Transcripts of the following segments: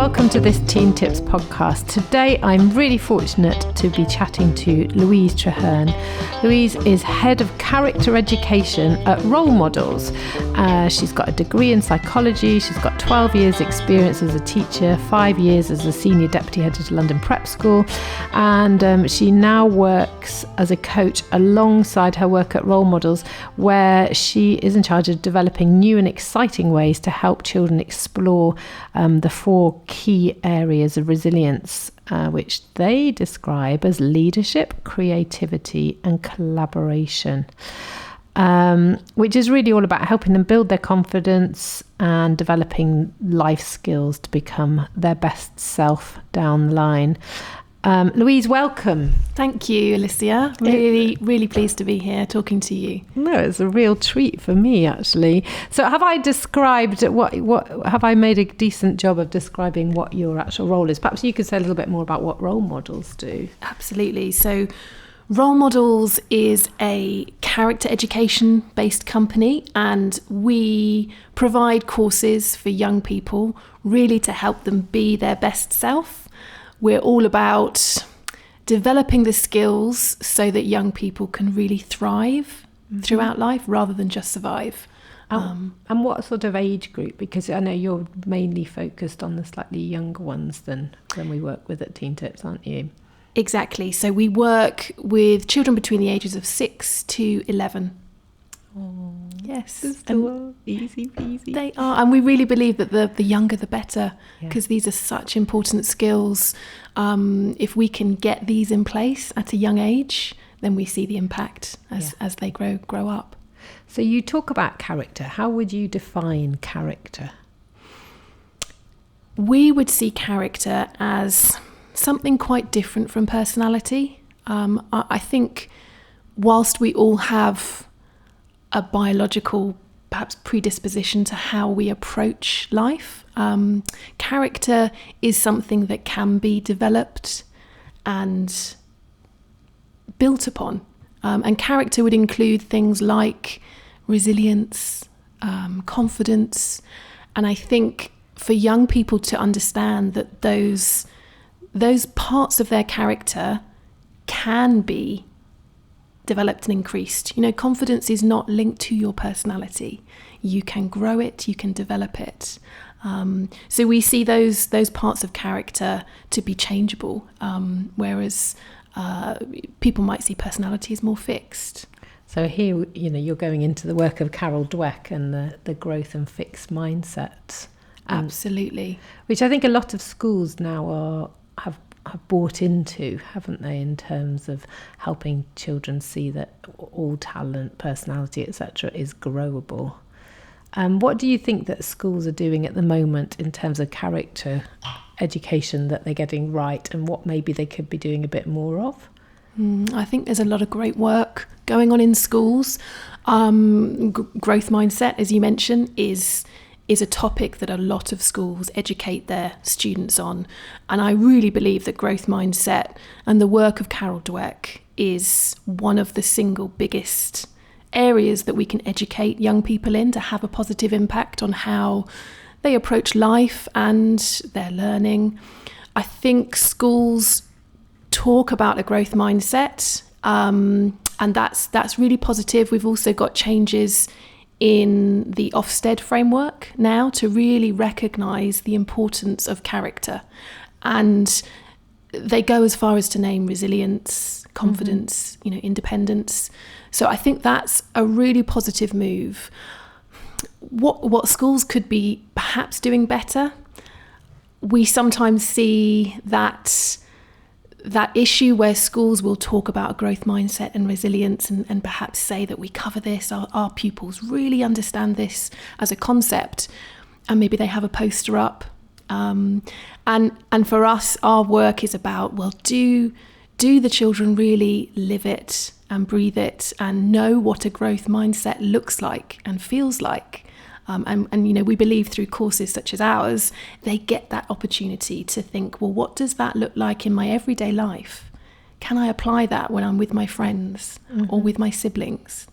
welcome to this Teen Tips podcast. Today I'm really fortunate to be chatting to Louise Treherne. Louise is Head of Character Education at Role Models. She's got a degree in psychology, she's got 12 years experience as a teacher, 5 years as a Senior Deputy Head of London Prep School, and she now works as a coach alongside her work at Role Models, where she is in charge of developing new and exciting ways to help children explore the 4 key areas of resilience, which they describe as leadership, creativity and collaboration, which is really all about helping them build their confidence and developing life skills to become their best self down the line. Louise, welcome. Thank you, Alicia. Really pleased to be here talking to you. No, it's a real treat for me, actually. So have I described what have I made a decent job of describing what your actual role is? Perhaps you could say a little bit more about what Role Models do. Absolutely. So Role Models is a character education based company, and we provide courses for young people really to help them be their best self. We're all about developing the skills so that young people can really thrive throughout life rather than just survive. And what sort of age group? Because I know you're mainly focused on the slightly younger ones than we work with at Teen Tips, aren't you? Exactly. So we work with children between the ages of 6 to 11. Oh, yes. Easy peasy. They are. And we really believe that the younger the better, because these are such important skills. If we can get these in place at a young age, then we see the impact as they grow up. So you talk about character. How would you define character? We would see character as something quite different from personality. I think whilst we all have a biological, perhaps, predisposition to how we approach life, character is something that can be developed and built upon. And character would include things like resilience, confidence. And I think for young people to understand that those parts of their character can be developed and increased. You know, confidence is not linked to your personality. You can grow it, you can develop it. So we see those parts of character to be changeable, whereas people might see personality as more fixed. So here, you know, you're going into the work of Carol Dweck and the growth and fixed mindset. Absolutely. Which I think a lot of schools now have bought into, haven't they, in terms of helping children see that all talent, personality, etc. is growable. What do you think that schools are doing at the moment in terms of character education that they're getting right, and what maybe they could be doing a bit more of? I think there's a lot of great work going on in schools. Growth mindset, as you mentioned, is a topic that a lot of schools educate their students on. And I really believe that growth mindset and the work of Carol Dweck is one of the single biggest areas that we can educate young people in to have a positive impact on how they approach life and their learning. I think schools talk about a growth mindset, and that's really positive. We've also got changes in the Ofsted framework now to really recognise the importance of character, and they go as far as to name resilience, confidence, independence. So I think that's a really positive move. What schools could be perhaps doing better, we sometimes see that issue where schools will talk about growth mindset and resilience and perhaps say that we cover this, our pupils really understand this as a concept, and maybe they have a poster up. And for us, our work is about, well, do the children really live it and breathe it and know what a growth mindset looks like and feels like? And we believe through courses such as ours, they get that opportunity to think, well, what does that look like in my everyday life? Can I apply that when I'm with my friends or with my siblings?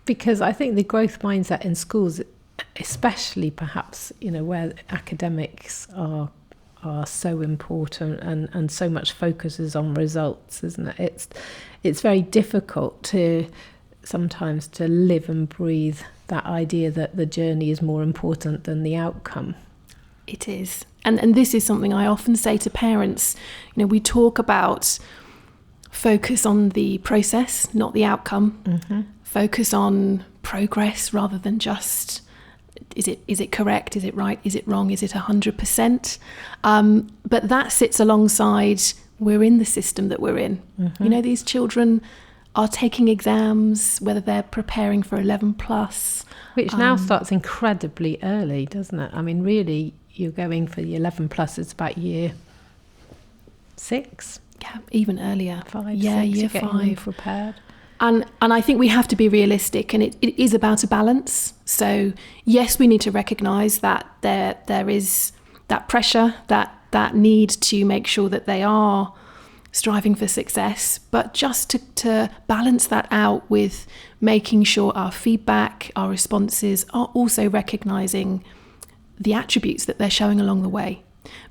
Because I think the growth mindset in schools, especially perhaps, where academics are are so important, and so much focus is on results, isn't it? It's very difficult to sometimes to live and breathe that idea that the journey is more important than the outcome. It is. And this is something I often say to parents. We talk about focus on the process, not the outcome. Mm-hmm. Focus on progress rather than just, is it correct? Is it right? Is it wrong? Is it 100%? But that sits alongside, we're in the system that we're in. Mm-hmm. These children are taking exams, whether they're preparing for 11 plus. Which now starts incredibly early, doesn't it? I mean, really, you're going for the 11 plus, it's about year 6. Yeah, even earlier. 5, yeah, 6, year getting 5. really prepared. And I think we have to be realistic, and it is about a balance. So yes, we need to recognise that there is that pressure, that need to make sure that they are striving for success, but just to balance that out with making sure our feedback, our responses are also recognising the attributes that they're showing along the way.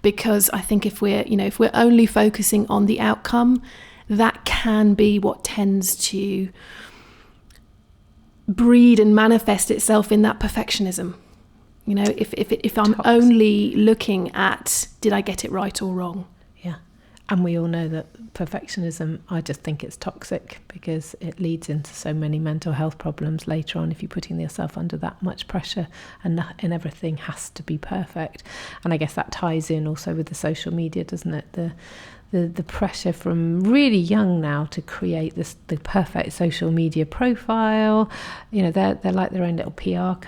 Because I think if we're only focusing on the outcome, that can be what tends to breed and manifest itself in that perfectionism. If I'm only looking at, did I get it right or wrong? Yeah. And we all know that perfectionism, I just think it's toxic, because it leads into so many mental health problems later on if you're putting yourself under that much pressure and everything has to be perfect. And I guess that ties in also with the social media, doesn't it? The pressure from really young now to create the perfect social media profile. They're like their own little PR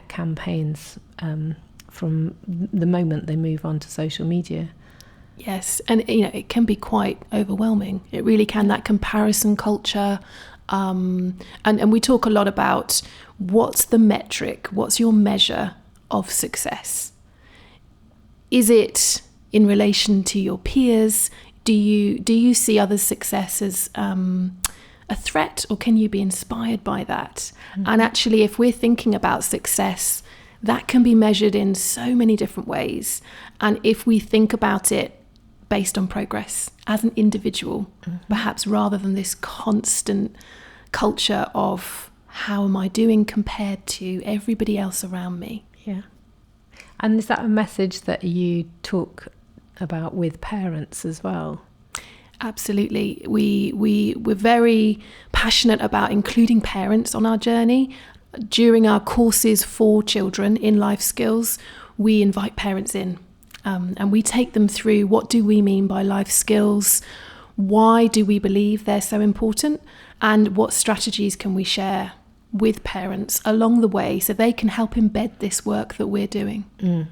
campaigns from the moment they move on to social media. Yes, and it can be quite overwhelming. It really can, that comparison culture. And we talk a lot about what's the metric, what's your measure of success? Is it in relation to your peers? Do you see others' success as a threat, or can you be inspired by that? Mm-hmm. And actually, if we're thinking about success, that can be measured in so many different ways. And if we think about it based on progress as an individual, mm-hmm. perhaps rather than this constant culture of how am I doing compared to everybody else around me. Yeah. And is that a message that you talk about with parents as well? Absolutely. We're very passionate about including parents on our journey. During our courses for children in life skills, we invite parents in. And we take them through, what do we mean by life skills? Why do we believe they're so important? And what strategies can we share with parents along the way so they can help embed this work that we're doing? Mm.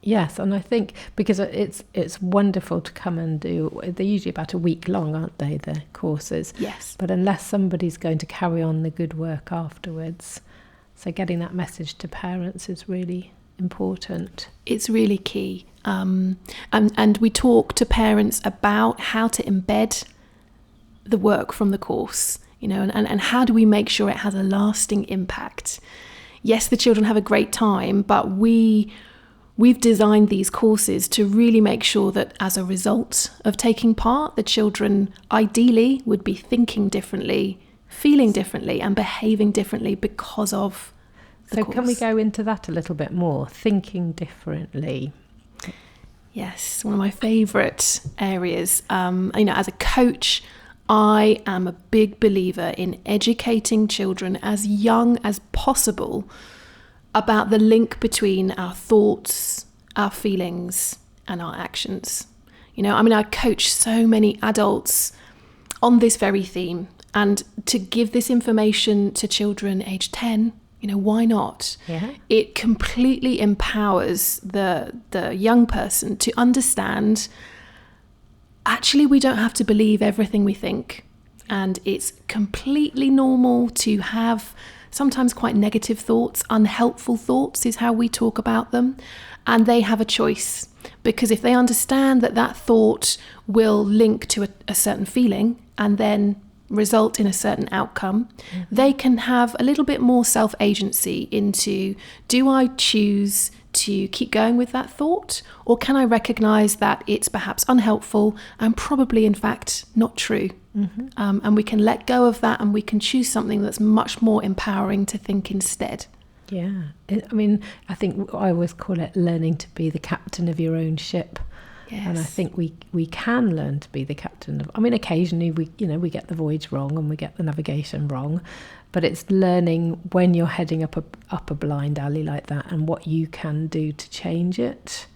Yes, and I think because it's wonderful to come and do, they're usually about a week long, aren't they, the courses? Yes. But unless somebody's going to carry on the good work afterwards, so getting that message to parents is really important. It's really key. And we talk to parents about how to embed the work from the course, and how do we make sure it has a lasting impact. Yes, the children have a great time, but we've designed these courses to really make sure that as a result of taking part, the children ideally would be thinking differently, feeling differently, and behaving differently because of the course. Can we go into that a little bit more? Thinking differently. Yes, one of my favourite areas. As a coach, I am a big believer in educating children as young as possible about the link between our thoughts, our feelings, and our actions. I coach so many adults on this very theme, and to give this information to children aged 10, why not? Yeah. It completely empowers the young person to understand, actually, we don't have to believe everything we think. And it's completely normal to have sometimes quite negative thoughts. Unhelpful thoughts is how we talk about them. And they have a choice, because if they understand that thought will link to a certain feeling, and then result in a certain outcome, they can have a little bit more self-agency into, do I choose to keep going with that thought, or can I recognise that it's perhaps unhelpful and probably in fact not true? And we can let go of that and we can choose something that's much more empowering to think instead. Yeah, I mean, I think I always call it learning to be the captain of your own ship. Yes. And I think we can learn to be the captain of, I mean, occasionally we get the voyage wrong and we get the navigation wrong, but it's learning when you're heading up a blind alley like that and what you can do to change it.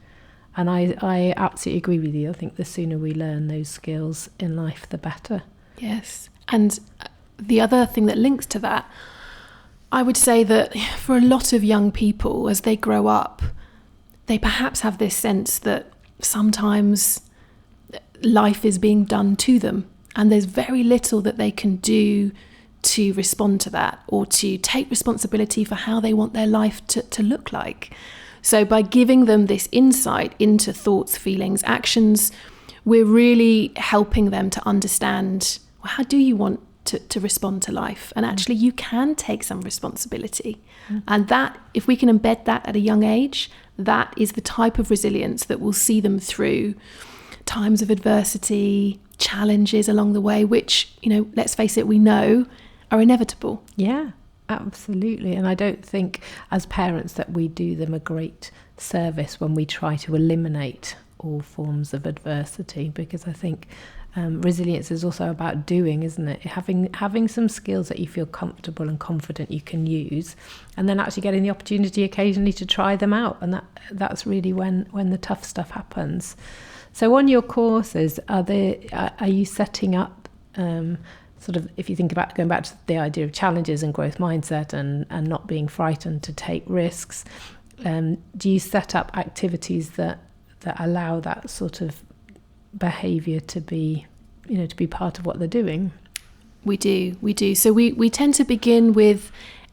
And I absolutely agree with you. I think the sooner we learn those skills in life, the better. Yes. And the other thing that links to that, I would say that for a lot of young people, as they grow up, they perhaps have this sense that sometimes life is being done to them and there's very little that they can do to respond to that or to take responsibility for how they want their life to look like. So by giving them this insight into thoughts, feelings, actions, we're really helping them to understand, well, how do you want to respond to life? And actually you can take some responsibility. And that, if we can embed that at a young age, that is the type of resilience that will see them through times of adversity, challenges along the way, which, let's face it, we know are inevitable. Yeah, absolutely. And I don't think as parents that we do them a great service when we try to eliminate all forms of adversity, because I think resilience is also about doing, isn't it? Having some skills that you feel comfortable and confident you can use, and then actually getting the opportunity occasionally to try them out, and that's really when the tough stuff happens. So on your courses, are you setting up sort of, if you think about going back to the idea of challenges and growth mindset and not being frightened to take risks, do you set up activities that allow that sort of behaviour to be part of what they're doing? We do. So we tend to begin with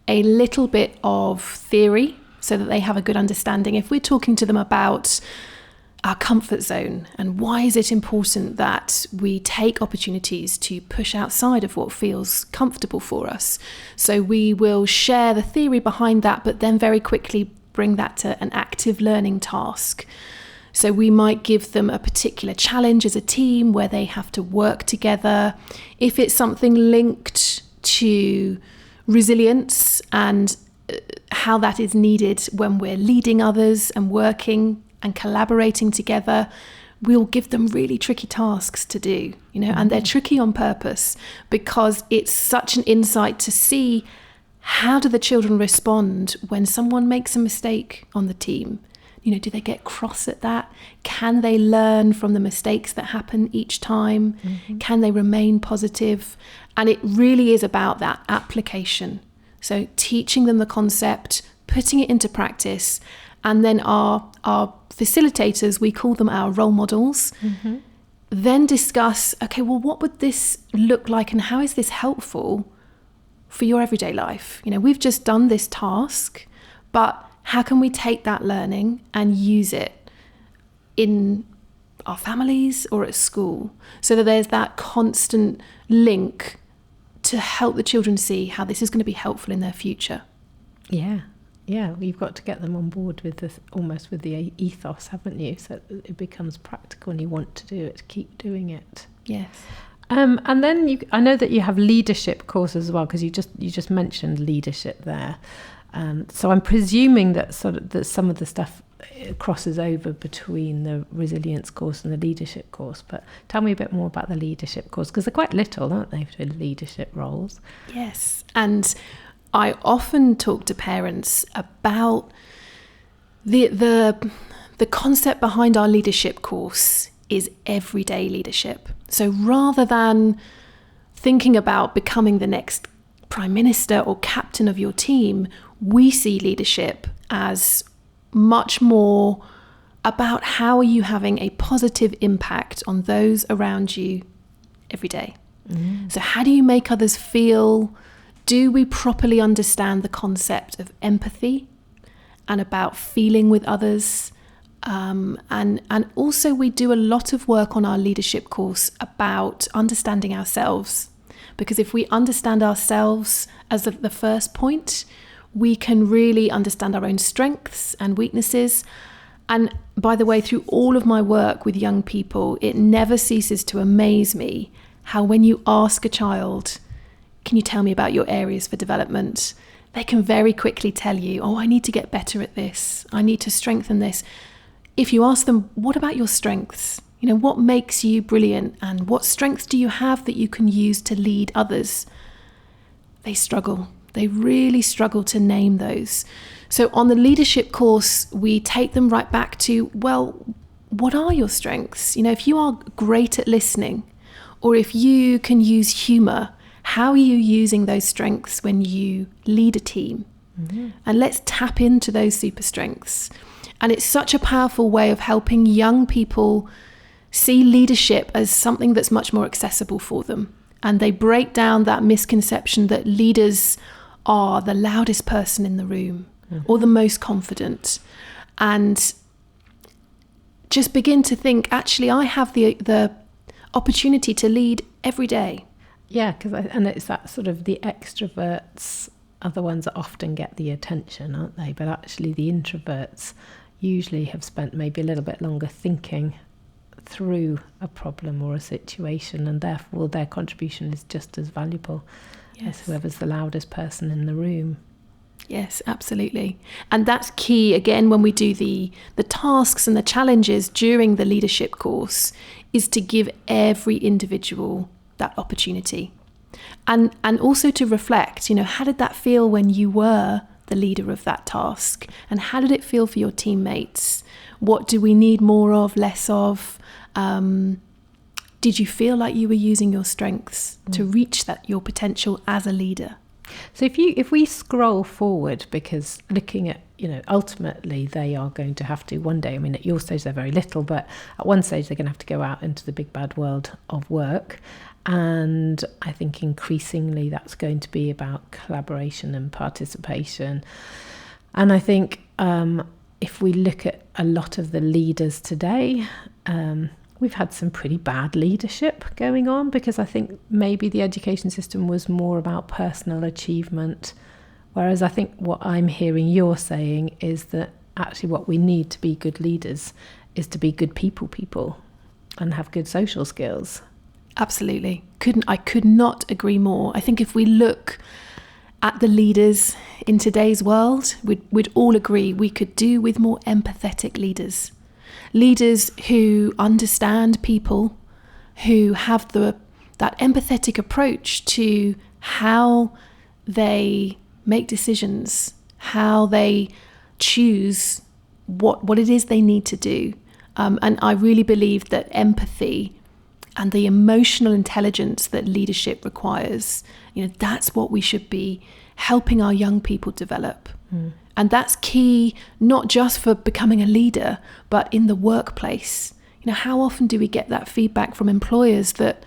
a little bit of theory so that they have a good understanding. If we're talking to them about our comfort zone and why is it important that we take opportunities to push outside of what feels comfortable for us, so we will share the theory behind that, but then very quickly bring that to an active learning task. So we might give them a particular challenge as a team where they have to work together. If it's something linked to resilience and how that is needed when we're leading others and working and collaborating together, we'll give them really tricky tasks to do, and they're tricky on purpose because it's such an insight to see how do the children respond when someone makes a mistake on the team. Do they get cross at that? Can they learn from the mistakes that happen each time? Can they remain positive? And it really is about that application. So teaching them the concept, putting it into practice, and then our facilitators, we call them our role models, then discuss, okay, well, what would this look like and how is this helpful for your everyday life? We've just done this task, but how can we take that learning and use it in our families or at school, so that there's that constant link to help the children see how this is going to be helpful in their future? Yeah, you've got to get them on board with this, almost with the ethos, haven't you? So it becomes practical and you want to do it, keep doing it. Yes. And then I know that you have leadership courses as well, because you just mentioned leadership there. So I'm presuming that that some of the stuff crosses over between the resilience course and the leadership course. But tell me a bit more about the leadership course, because they're quite little, aren't they, for leadership roles? Yes, and I often talk to parents about the concept behind our leadership course is everyday leadership. So rather than thinking about becoming the next prime minister or captain of your team, we see leadership as much more about how are you having a positive impact on those around you every day. So how do you make others feel? Do we properly understand the concept of empathy and about feeling with others? And also we do a lot of work on our leadership course about understanding ourselves, because if we understand ourselves as the first point, we can really understand our own strengths and weaknesses. And by the way, through all of my work with young people, it never ceases to amaze me how when you ask a child, can you tell me about your areas for development? They can very quickly tell you, oh, I need to get better at this. I need to strengthen this. If you ask them, what about your strengths? You know, what makes you brilliant and what strengths do you have that you can use to lead others? They struggle. They really struggle to name those. So on the leadership course, we take them right back to, well, what are your strengths? You know, if you are great at listening, or if you can use humour, how are you using those strengths when you lead a team? Mm-hmm. And let's tap into those super strengths. And it's such a powerful way of helping young people see leadership as something that's much more accessible for them. And they break down that misconception that leaders are the loudest person in the room, or the most confident, and just begin to think, actually, I have the opportunity to lead every day. Yeah, and it's that sort of the extroverts are the ones that often get the attention, aren't they? But actually the introverts usually have spent maybe a little bit longer thinking through a problem or a situation, and therefore their contribution is just as valuable as whoever's the loudest person in the room. Yes, absolutely. And that's key, again, when we do the tasks and the challenges during the leadership course, is to give every individual that opportunity. And also to reflect, you know, how did that feel when you were the leader of that task? And how did it feel for your teammates? What do we need more of, less of? Did you feel like you were using your strengths to reach your potential as a leader? So if we scroll forward, because looking at, you know, ultimately they are going to have to one day, I mean, at your stage they're very little, but at one stage they're going to have to go out into the big bad world of work. And I think increasingly that's going to be about collaboration and participation. And I think if we look at a lot of the leaders today, we've had some pretty bad leadership going on, because I think maybe the education system was more about personal achievement. Whereas I think what I'm hearing you're saying is that actually what we need to be good leaders is to be good people and have good social skills. Absolutely. I could not agree more. I think if we look at the leaders in today's world, we'd all agree we could do with more empathetic leaders. Leaders who understand people, who have that empathetic approach to how they make decisions, how they choose what it is they need to do. And I really believe that empathy and the emotional intelligence that leadership requires, you know, that's what we should be helping our young people develop. And that's key, not just for becoming a leader, but in the workplace. You know, how often do we get that feedback from employers that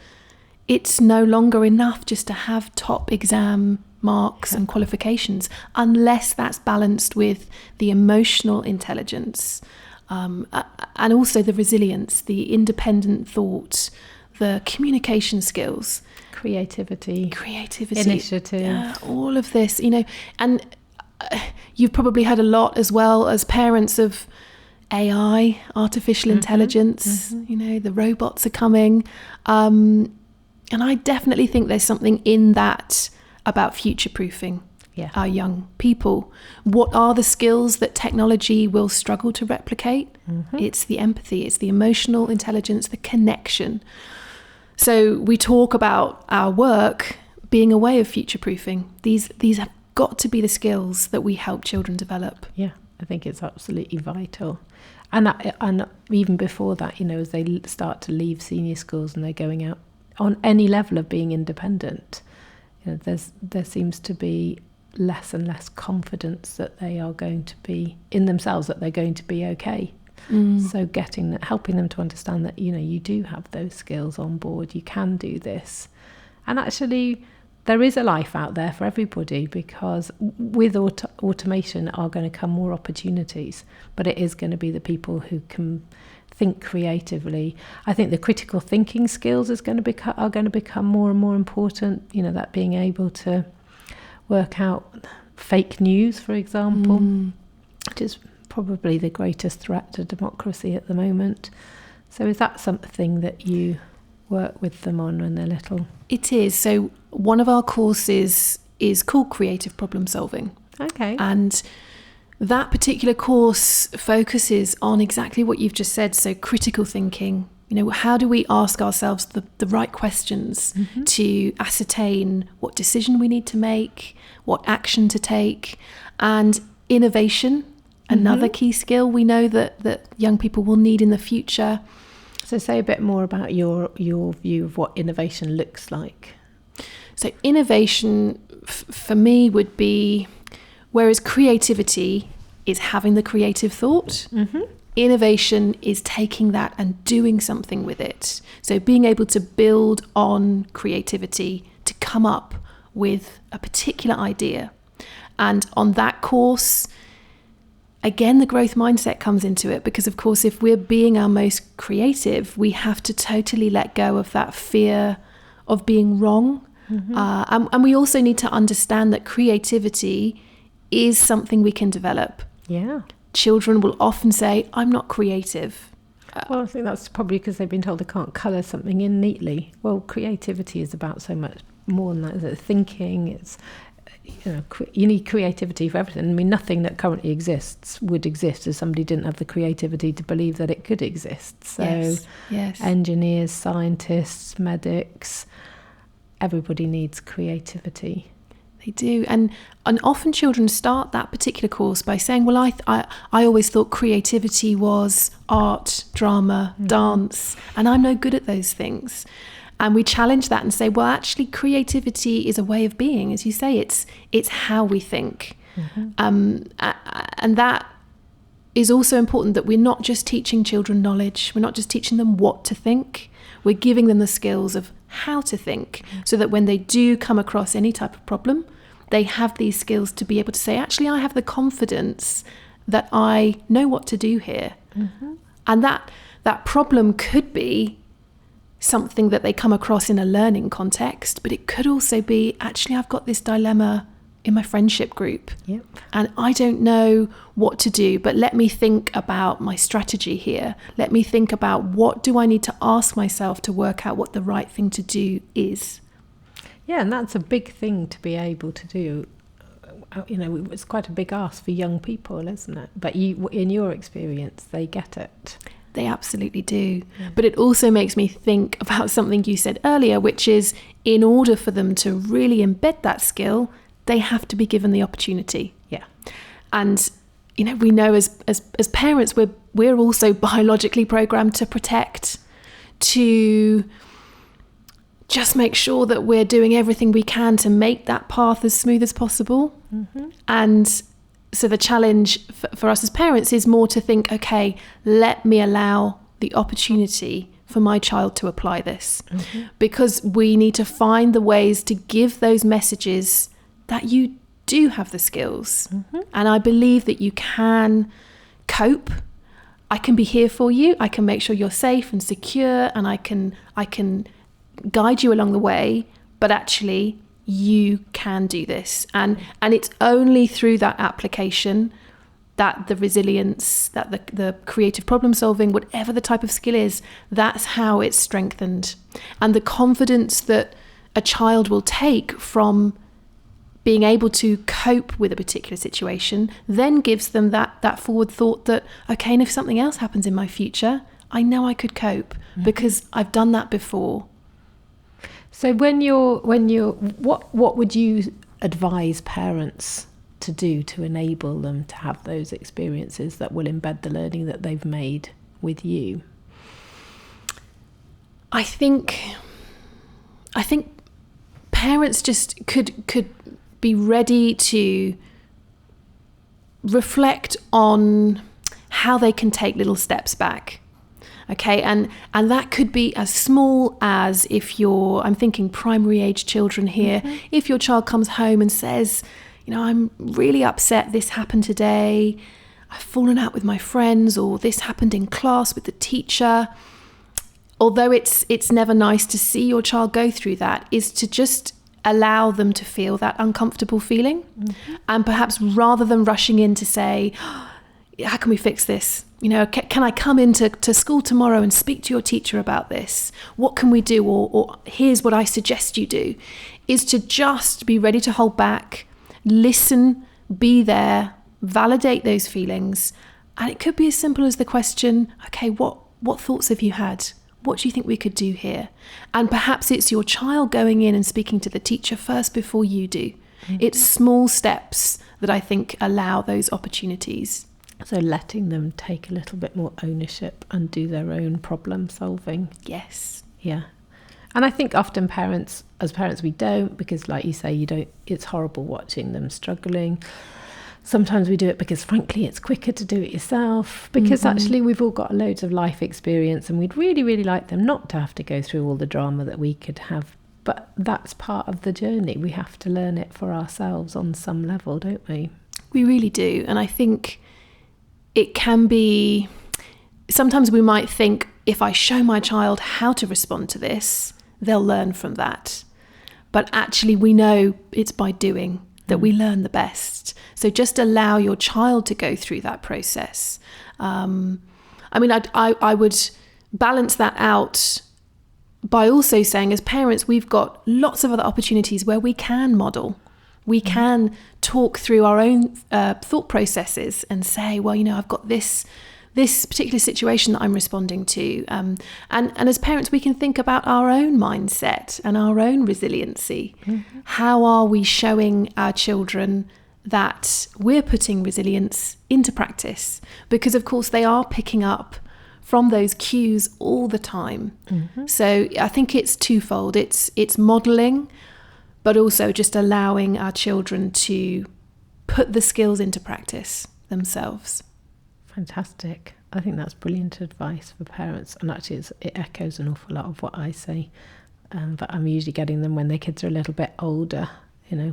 it's no longer enough just to have top exam marks and qualifications, unless that's balanced with the emotional intelligence, and also the resilience, the independent thought, the communication skills, creativity, initiative, all of this, you know. And you've probably heard a lot as well as parents of AI, artificial intelligence. You know, the robots are coming, and I definitely think there's something in that about future-proofing our young people. What are the skills that technology will struggle to replicate? It's the empathy, it's the emotional intelligence, the connection. So we talk about our work being a way of future-proofing. These have got to be the skills that we help children develop. Yeah, I think it's absolutely vital. And even before that, you know, as they start to leave senior schools and they're going out on any level of being independent, you know, there seems to be less and less confidence that they are going to be in themselves, that they're going to be okay. So helping them to understand that, you know, you do have those skills on board, you can do this. And actually there is a life out there for everybody, because with automation are going to come more opportunities, but it is going to be the people who can think creatively. I think the critical thinking skills are going to become more and more important. That being able to work out fake news, for example, which is probably the greatest threat to democracy at the moment. So is that something that you work with them on when they're little? It is. So one of our courses is called Creative Problem Solving. Okay. And that particular course focuses on exactly what you've just said. So critical thinking, how do we ask ourselves the right questions to ascertain what decision we need to make, what action to take, and innovation, another key skill we know that young people will need in the future. So say a bit more about your view of what innovation looks like. So innovation for me would be, whereas creativity is having the creative thought, innovation is taking that and doing something with it. So being able to build on creativity to come up with a particular idea. And on that course, again, the growth mindset comes into it, because of course, if we're being our most creative, we have to totally let go of that fear of being wrong. And we also need to understand that creativity is something we can develop. Yeah. Children will often say, I'm not creative. Well, I think that's probably because they've been told they can't colour something in neatly. Well, creativity is about so much more than that. It's thinking, it's, you need creativity for everything. I mean, nothing that currently exists would exist if somebody didn't have the creativity to believe that it could exist. So yes. Engineers, scientists, medics, everybody needs creativity. They do. And often children start that particular course by saying, well, I always thought creativity was art, drama, dance, and I'm no good at those things. And we challenge that and say, well, actually, creativity is a way of being. As you say, it's how we think. And that is also important, that we're not just teaching children knowledge. We're not just teaching them what to think. We're giving them the skills of how to think, so that when they do come across any type of problem, they have these skills to be able to say, actually, I have the confidence that I know what to do here. And that problem could be something that they come across in a learning context, but it could also be, actually, I've got this dilemma in my friendship group. Yep. And I don't know what to do, but let me think about my strategy here. Let me think about, what do I need to ask myself to work out what the right thing to do is. Yeah, and that's a big thing to be able to do. It's quite a big ask for young people, isn't it? But in your experience, they get it. They absolutely do. But it also makes me think about something you said earlier, which is, in order for them to really embed that skill, they have to be given the opportunity. Yeah. And we know as parents, we're also biologically programmed to protect, to just make sure that we're doing everything we can to make that path as smooth as possible. And so the challenge for us as parents is more to think, okay, let me allow the opportunity for my child to apply this, because we need to find the ways to give those messages that you do have the skills. And I believe that you can cope. I can be here for you. I can make sure you're safe and secure, and I can guide you along the way, but actually you can do this. And it's only through that application that the resilience, that the creative problem solving, whatever the type of skill is, that's how it's strengthened. And the confidence that a child will take from being able to cope with a particular situation then gives them that forward thought that, okay, and if something else happens in my future, I know I could cope because I've done that before. So what would you advise parents to do to enable them to have those experiences that will embed the learning that they've made with you? I think parents just could be ready to reflect on how they can take little steps back. Okay, and that could be as small as, I'm thinking primary age children here, if your child comes home and says, I'm really upset this happened today, I've fallen out with my friends, or this happened in class with the teacher. Although it's never nice to see your child go through that, is to just allow them to feel that uncomfortable feeling. And perhaps rather than rushing in to say, how can we fix this? Can I come into school tomorrow and speak to your teacher about this? What can we do? Or here's what I suggest you do, is to just be ready to hold back, listen, be there, validate those feelings. And it could be as simple as the question, okay, what thoughts have you had? What do you think we could do here? And perhaps it's your child going in and speaking to the teacher first before you do. It's small steps that I think allow those opportunities. So letting them take a little bit more ownership and do their own problem solving. Yes. Yeah. And I think often as parents, we don't, because like you say, it's horrible watching them struggling. Sometimes we do it because, frankly, it's quicker to do it yourself, because actually we've all got loads of life experience and we'd really, really like them not to have to go through all the drama that we could have. But that's part of the journey. We have to learn it for ourselves on some level, don't we? We really do. And I think it can be, sometimes we might think, if I show my child how to respond to this, they'll learn from that. But actually we know it's by doing that we learn the best. So just allow your child to go through that process. I would balance that out by also saying, as parents, we've got lots of other opportunities where we can model. We can talk through our own thought processes and say, well, I've got this particular situation that I'm responding to. And as parents, we can think about our own mindset and our own resiliency. How are we showing our children that we're putting resilience into practice? Because, of course, they are picking up from those cues all the time. So I think it's twofold. It's modelling, but also just allowing our children to put the skills into practice themselves. Fantastic. I think that's brilliant advice for parents, and actually it echoes an awful lot of what I say, but I'm usually getting them when their kids are a little bit older.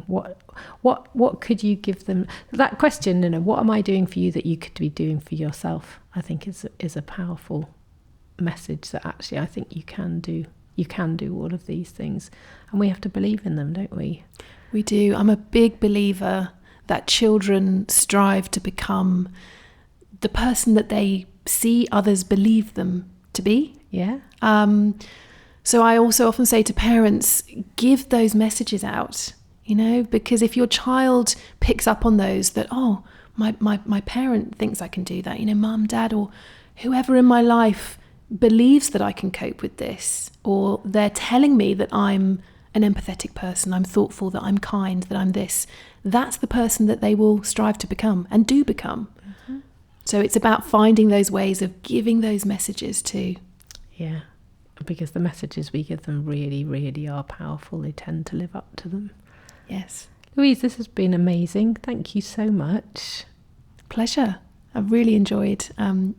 What could you give them? That question, what am I doing for you that you could be doing for yourself? I think is a powerful message that actually I think you can do all of these things, and we have to believe in them, don't we? We do. I'm a big believer that children strive to become the person that they see others believe them to be. Yeah. So I also often say to parents, give those messages out, because if your child picks up on those, that, oh, my parent thinks I can do that, mum, dad, or whoever in my life believes that I can cope with this, or they're telling me that I'm an empathetic person, I'm thoughtful, that I'm kind, that I'm this, that's the person that they will strive to become and do become. So it's about finding those ways of giving those messages too. Yeah, because the messages we give them really, really are powerful. They tend to live up to them. Yes. Louise, this has been amazing. Thank you so much. Pleasure. I've really enjoyed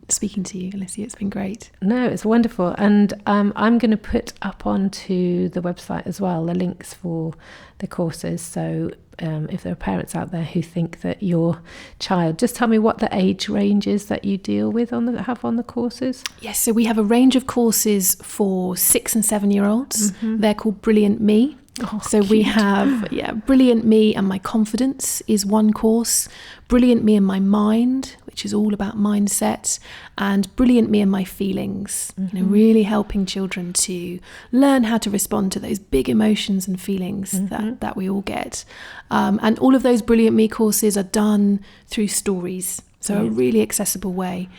speaking to you, Alicia. It's been great. No, it's wonderful. And I'm going to put up onto the website as well the links for the courses. So if there are parents out there who think that your child, just tell me what the age range is that you deal with have on the courses. Yes, so we have a range of courses for 6 and 7 year olds. They're called Brilliant Me. Oh, so cute. We have, Brilliant Me and My Confidence is one course, Brilliant Me and My Mind, which is all about mindset, and Brilliant Me and My Feelings, really helping children to learn how to respond to those big emotions and feelings that we all get. And all of those Brilliant Me courses are done through stories, so a really accessible way.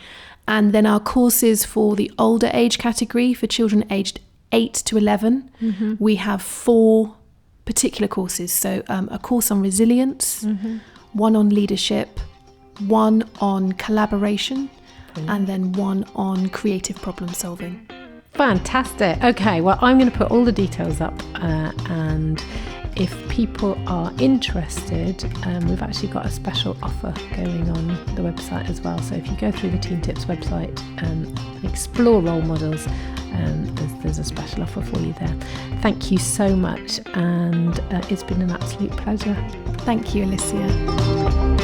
And then our courses for the older age category, for children aged 8 to 11, we have 4 particular courses. So a course on resilience, one on leadership, one on collaboration, and then one on creative problem solving. Fantastic. Okay, well, I'm going to put all the details up, and if people are interested, we've actually got a special offer going on the website as well. So if you go through the Teen Tips website and explore role models, there's a special offer for you there. Thank you so much, and it's been an absolute pleasure. Thank you, Alicia.